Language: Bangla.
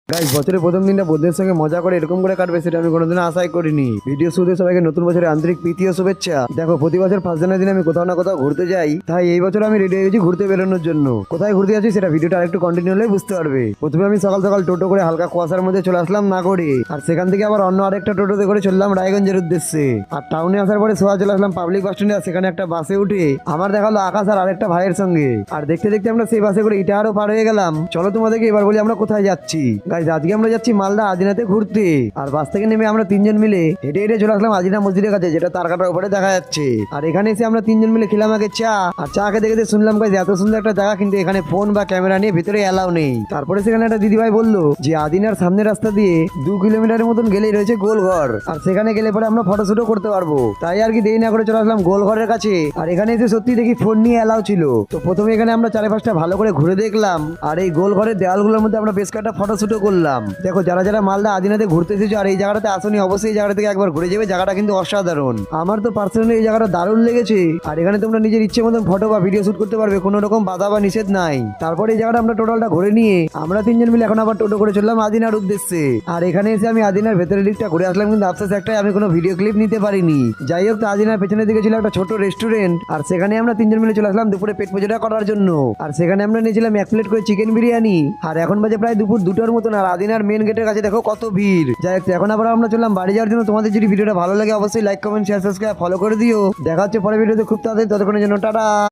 গাইস, বছরের প্রথম দিনটা বন্ধুদের সঙ্গে মজা করে এরকম করে কাটবে সেটা আমি কোনোদিনও আশাই করিনি। ভিডিও শুরুতে সবাইকে নতুন বছরের আন্তরিক প্রীতি ও শুভেচ্ছা। দেখো, প্রতি বছর ফার্স্ট জানুয়ারি দিন আমি কোথাও না কোথাও ঘুরতে যাই, তাই এই বছর আমি রেডি হয়ে গেছি ঘুরতে বেরোনোর জন্য। কোথায় ঘুরতে যাচ্ছি সেটা ভিডিওটা আরেকটু কন্টিনিউ হলে বুঝতে পারবে। প্রথমে আমি সকাল সকাল টোটো করে হালকা কুয়াশার মধ্যে চলে আসলাম নাগরে, আর সেখান থেকে আবার অন্য আরেকটা টোটোতে করে চললাম রায়গঞ্জের উদ্দেশ্যে। আর টাউনে আসার পরে সোয়া চলে আসলাম পাবলিক বাস স্ট্যান্ডে, আর সেখানে একটা বাসে উঠে আমার দেখালো আকাশ আর আরেকটা ভাইয়ের সঙ্গে। আর দেখতে দেখতে আমরা সেই বাসে করে ইটাহারও পার হয়ে গেলাম। চলো তোমাদেরকে এবার বলি আমরা কোথায় যাচ্ছি। গাইস, আজকে আমরা যাচ্ছি মালদা আদিনাতে ঘুরতে। আর বাস থেকে নেমে আমরা তিনজন মিলে হেঁটে হেঁটে চলে আসলাম আদিনা মসজিদের কাছে, যেটা তারকাটার উপরে দেখা যাচ্ছে। আর এখানে এসে আমরা তিনজন মিলে খেলাম আগে চা। আর চা খেতে খেতে শুনলাম গাইস এত সুন্দর একটা জায়গা, কিন্তু এখানে ফোন বা ক্যামেরা নিয়ে ভিতরে অ্যালাউ নেই। তারপরে সেখানে একটা দিদিভাই বললো যে আদিনার সামনের রাস্তা দিয়ে 2 কিলোমিটারের মতন গেলেই রয়েছে গোলঘর, আর সেখানে গেলে পরে আমরা ফটোশুটও করতে পারবো। তাই আর কি দেরি না করে চলে আসলাম গোলঘরের কাছে। আর এখানে এসে সত্যি দেখি ফোন নিয়ে অ্যালাউ ছিল। তো প্রথমে এখানে আমরা 4-5টা ভালো করে ঘুরে দেখলাম, আর এই গোলঘরের দেওয়ালগুলোর মধ্যে আমরা বেশ কয়েকটা ফটোশুটও করলাম। দেখো, যারা যারা মালদা আদিনাতে ঘুরতে এসেছো আর এই জায়গাটাতে আসনি, অবশ্যই এই জায়গা থেকে একবার ঘুরে যাবে। জায়গাটা কিন্তু অসাধারণ, আমার তো পার্সোনালি এই জায়গাটা দারুণ লেগেছে। আর এখানে তোমরা নিজের ইচ্ছে মতন ফটো বা ভিডিও শুট করতে পারবে, কোনো রকম বাধা বা নিষেধ নাই। তারপরে এই জায়গাটা আমরা টোটালটা ঘুরে নিয়ে আমরা তিনজন মিলে এখন আবার টোটো করে চললাম আদিনার উদ্দেশ্যে। আর এখানে এসে আমি আদিনার ভেতরের দিকটা ঘুরে আসলাম, কিন্তু আফসোস একটাই, আমি কোনো ভিডিও ক্লিপ নিতে পারিনি। যাই হোক, তো আদিনার পেছনের দিকে ছিল একটা ছোট রেস্টুরেন্ট, আর সেখানে আমরা তিনজন মিলে চলে আসলাম দুপুরে পেট পূজাটা করার জন্য। আর সেখানে আমরা নিয়েছিলাম 1 প্লেট করে চিকেন বিরিয়ানি। আর এখন বাজে প্রায় দুপুর 2টার মতন, আর আদিনার মেন গেটের কাছে দেখো কত ভিড়। যাই হোক, এখন আবার আমরা চললাম বাড়ি যাওয়ার জন্য। তোমাদের যদি ভিডিওটা ভালো লাগে অবশ্যই like comment share subscribe follow করে দিও। দেখা হচ্ছে পরের ভিডিওতে খুব তাড়াতাড়ি, ততক্ষণের জন্য টাটা।